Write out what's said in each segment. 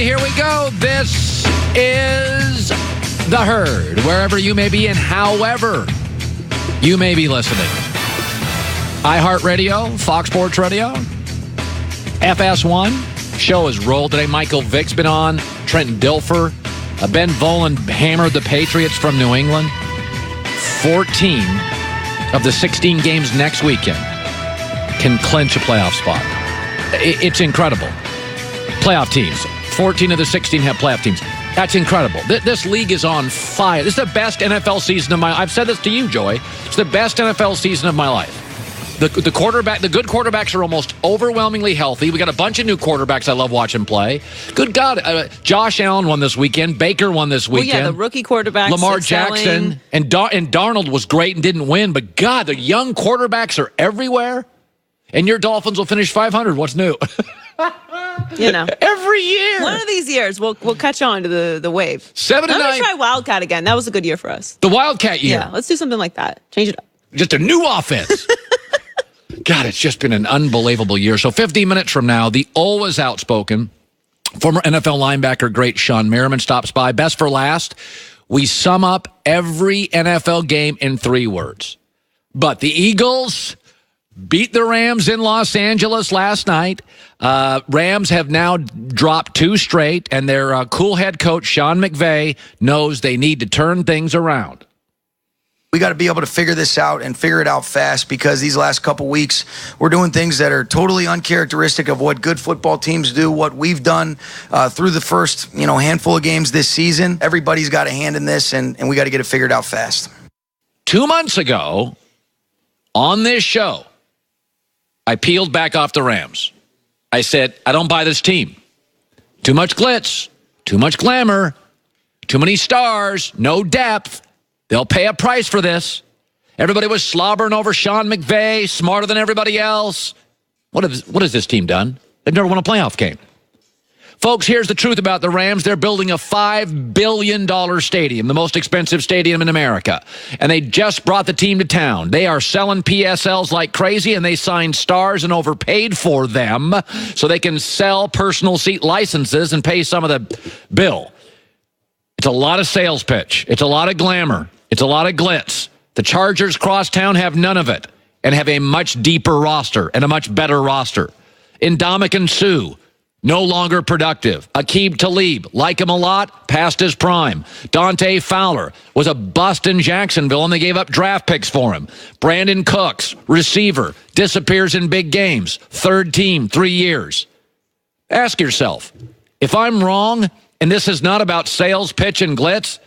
Okay, here we go. This is The Herd, wherever you may be and however you may be listening. iHeartRadio, Fox Sports Radio, FS1. Show is rolled today. Michael Vick's been on. Trenton Dilfer. Ben Volen hammered the Patriots from New England. 14 of the 16 games next weekend can clinch a playoff spot. It's incredible. Playoff teams. 14 of the 16 have playoff teams. That's incredible. This league is on fire. This is the best NFL season of my life. I've said this to you, Joey. It's the best NFL season of my life. The good quarterbacks are almost overwhelmingly healthy. We got a bunch of new quarterbacks I love watching play. Good God. Josh Allen won this weekend. Baker won this weekend. Well, yeah, the rookie quarterbacks. Lamar Jackson. And Darnold was great and didn't win. But, God, the young quarterbacks are everywhere. And your Dolphins will finish 500. What's new? You know. Every year. One of these years, we'll catch on to the wave. 7-9. Let me try Wildcat again. That was a good year for us. The Wildcat year. Yeah, let's do something like that. Change it up. Just a new offense. God, it's just been an unbelievable year. So 15 minutes from now, the always outspoken former NFL linebacker great Sean Merriman stops by. Best for last, we sum up every NFL game in 3 words. But the Eagles beat the Rams in Los Angeles last night. Rams have now dropped 2 straight, and their cool head coach, Sean McVay, knows they need to turn things around. We got to be able to figure this out and figure it out fast, because these last couple weeks we're doing things that are totally uncharacteristic of what good football teams do, what we've done through the first handful of games this season. Everybody's got a hand in this, and we got to get it figured out fast. 2 months ago on this show, I peeled back off the Rams. I said, I don't buy this team. Too much glitz, too much glamour, too many stars, no depth. They'll pay a price for this. Everybody was slobbering over Sean McVay, smarter than everybody else. What has this team done? They've never won a playoff game. Folks, here's the truth about the Rams. They're building a $5 billion stadium, the most expensive stadium in America. And they just brought the team to town. They are selling PSLs like crazy, and they signed stars and overpaid for them so they can sell personal seat licenses and pay some of the bill. It's a lot of sales pitch. It's a lot of glamour. It's a lot of glitz. The Chargers crosstown have none of it and have a much deeper roster and a much better roster. Ndamukong Suh, no longer productive. Aqib Talib, like him a lot, past his prime. Dante Fowler was a bust in Jacksonville, and they gave up draft picks for him. Brandon Cooks, receiver, disappears in big games. 3rd team, 3 years. Ask yourself, if I'm wrong, and this is not about sales pitch and glitz,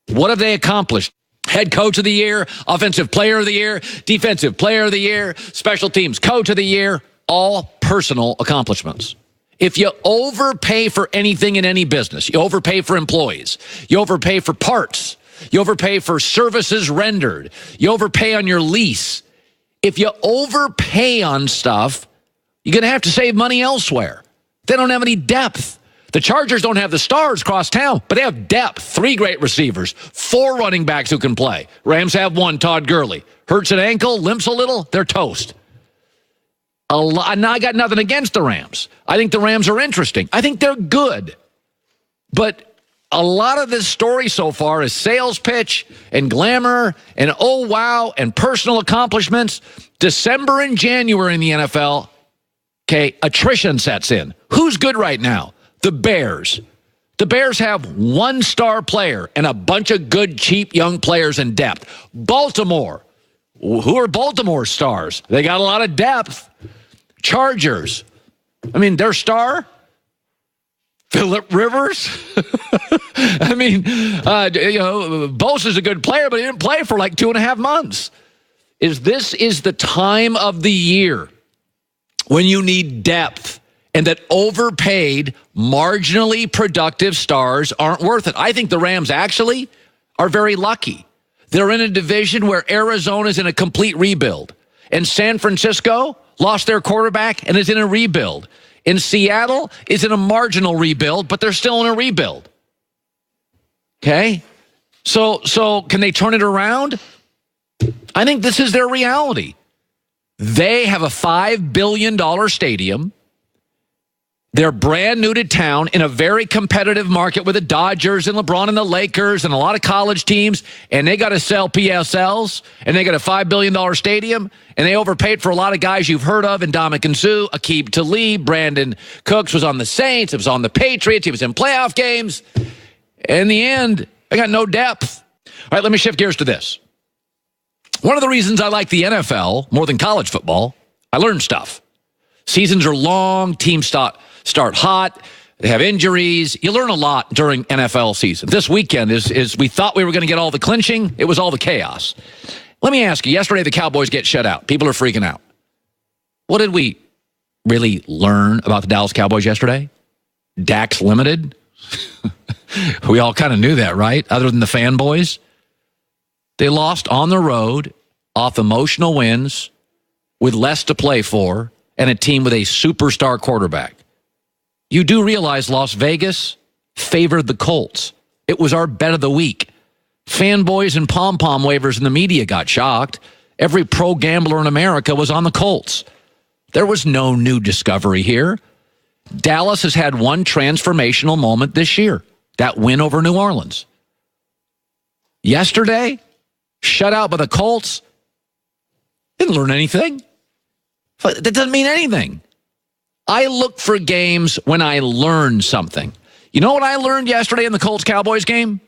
what have they accomplished? Head coach of the year, offensive player of the year, defensive player of the year, special teams coach of the year, all personal accomplishments. If you overpay for anything in any business, you overpay for employees, you overpay for parts, you overpay for services rendered, you overpay on your lease. If you overpay on stuff, you're going to have to save money elsewhere. They don't have any depth. The Chargers don't have the stars across town, but they have depth. 3 great receivers, 4 running backs who can play. Rams have 1, Todd Gurley. Hurts an ankle, limps a little, they're toast. Now, I got nothing against the Rams. I think the Rams are interesting. I think they're good. But a lot of this story so far is sales pitch and glamour and oh, wow, and personal accomplishments. December and January in the NFL, okay, attrition sets in. Who's good right now? The Bears. The Bears have 1 star player and a bunch of good, cheap, young players in depth. Baltimore. Who are Baltimore's stars? They got a lot of depth. Chargers. I mean, their star? Phillip Rivers? I mean, Bosa's a good player, but he didn't play for like 2.5 months. This is the time of the year when you need depth, and that overpaid, marginally productive stars aren't worth it. I think the Rams actually are very lucky. They're in a division where Arizona's in a complete rebuild, and San Francisco lost their quarterback and is in a rebuild. In Seattle is in a marginal rebuild, but they're still in a rebuild. Okay? So can they turn it around? I think this is their reality. They have a $5 billion stadium. They're brand new to town in a very competitive market with the Dodgers and LeBron and the Lakers and a lot of college teams, and they got to sell PSLs, and they got a $5 billion stadium, and they overpaid for a lot of guys you've heard of, and Ndamukong Suh, Aqib Talib, Brandon Cooks was on the Saints, it was on the Patriots, he was in playoff games. In the end, they got no depth. All right, let me shift gears to this. One of the reasons I like the NFL more than college football, I learned stuff. Seasons are long, teams start hot, they have injuries. You learn a lot during NFL season. This weekend is we thought we were going to get all the clinching. It was all the chaos. Let me ask you, yesterday the Cowboys get shut out. People are freaking out. What did we really learn about the Dallas Cowboys yesterday? Dak's limited. We all kind of knew that, right? Other than the fanboys. They lost on the road off emotional wins with less to play for and a team with a superstar quarterback. You do realize Las Vegas favored the Colts. It was our bet of the week. Fanboys and pom-pom wavers in the media got shocked. Every pro gambler in America was on the Colts. There was no new discovery here. Dallas has had one transformational moment this year, that win over New Orleans. Yesterday, shut out by the Colts. Didn't learn anything. That doesn't mean anything. I look for games when I learn something. You know what I learned yesterday in the Colts-Cowboys game?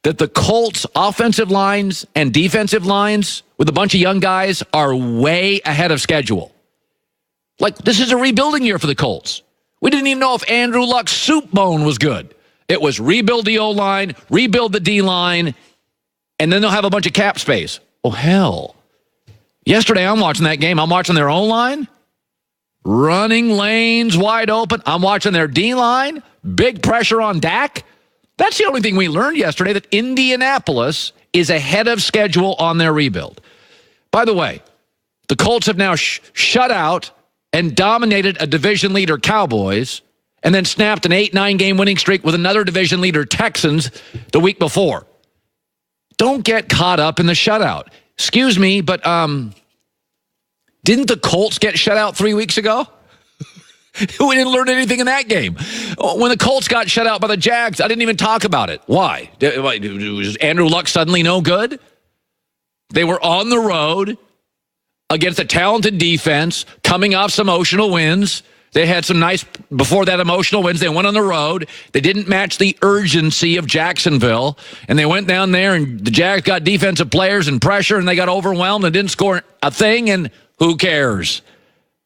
That the Colts' offensive lines and defensive lines with a bunch of young guys are way ahead of schedule. Like, this is a rebuilding year for the Colts. We didn't even know if Andrew Luck's soup bone was good. It was rebuild the O-line, rebuild the D-line, and then they'll have a bunch of cap space. Oh, hell. Yesterday, I'm watching that game. I'm watching their O-line, running lanes wide open. I'm watching their D-line, big pressure on Dak. That's the only thing we learned yesterday, that Indianapolis is ahead of schedule on their rebuild. By the way, the Colts have now shut out and dominated a division leader, Cowboys, and then snapped an 8-9 game winning streak with another division leader, Texans, the week before. Don't get caught up in the shutout. Excuse me, but didn't the Colts get shut out 3 weeks ago? We didn't learn anything in that game. When the Colts got shut out by the Jags, I didn't even talk about it. Why? Was Andrew Luck suddenly no good? They were on the road against a talented defense, coming off some emotional wins. They had some nice, before that emotional wins, they went on the road. They didn't match the urgency of Jacksonville, and they went down there, and the Jags got defensive players and pressure, and they got overwhelmed and didn't score a thing, and who cares?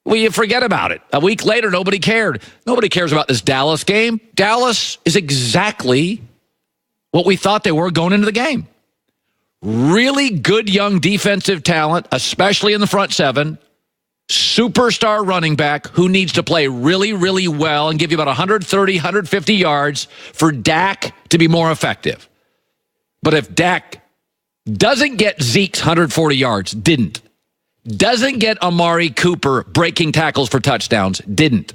Well, you forget about it. A week later, nobody cared. Nobody cares about this Dallas game. Dallas is exactly what we thought they were going into the game. Really good young defensive talent, especially in the front seven. Superstar running back who needs to play really, really well and give you about 130, 150 yards for Dak to be more effective. But if Dak doesn't get Zeke's 140 yards, doesn't get Amari Cooper breaking tackles for touchdowns, didn't.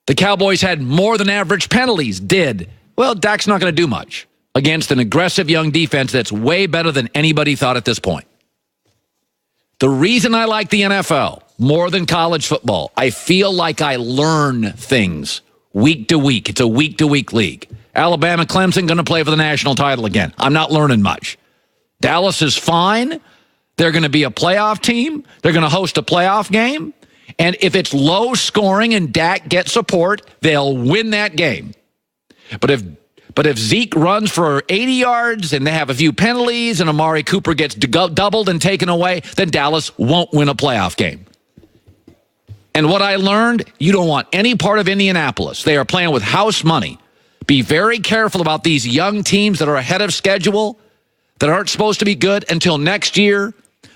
The Cowboys had more than average penalties, did. Well, Dak's not going to do much against an aggressive young defense that's way better than anybody thought at this point. The reason I like the NFL more than college football, I feel like I learn things week to week. It's a week-to-week league. Alabama, Clemson going to play for the national title again. I'm not learning much. Dallas is fine. They're going to be a playoff team. They're going to host a playoff game. And if it's low scoring and Dak gets support, they'll win that game. But if Zeke runs for 80 yards and they have a few penalties and Amari Cooper gets doubled and taken away, then Dallas won't win a playoff game. And what I learned, you don't want any part of Indianapolis. They are playing with house money. Be very careful about these young teams that are ahead of schedule, that aren't supposed to be good until next year.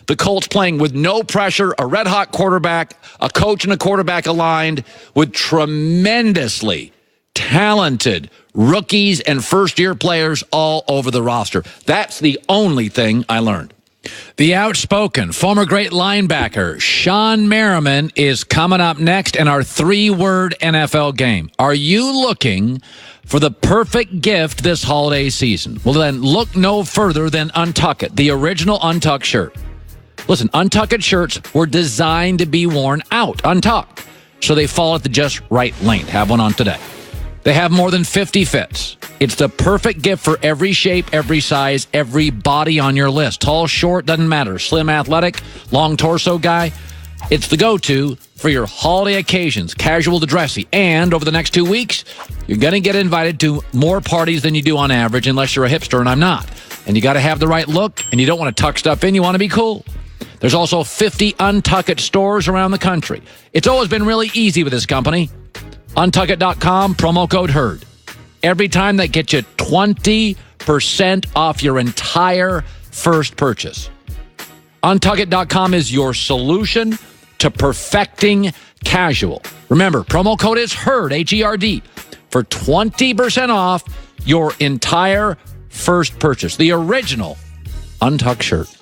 The Colts playing with no pressure, a red-hot quarterback, a coach and a quarterback aligned with tremendously talented rookies and first-year players all over the roster. That's the only thing I learned. The outspoken former great linebacker Sean Merriman is coming up next in our three-word NFL game. Are you looking for the perfect gift this holiday season? Well, then look no further than Untuck It, the original Untucked shirt. Listen, Untucked shirts were designed to be worn out, untucked. so they fall at the just right length. Have one on today. They have more than 50 fits. It's the perfect gift for every shape, every size, every body on your list. Tall, short, doesn't matter. Slim, athletic, long torso guy. It's the go-to for your holiday occasions, casual to dressy. And over the next 2 weeks, you're going to get invited to more parties than you do on average, unless you're a hipster, and I'm not. And you got to have the right look, and you don't want to tuck stuff in. You want to be cool. There's also 50 Untuck It stores around the country. It's always been really easy with this company. Untuckit.com, promo code HERD. Every time that gets you 20% off your entire first purchase. Untuckit.com is your solution to perfecting casual. Remember, promo code is HERD, H-E-R-D, for 20% off your entire first purchase. The original Untucked shirt.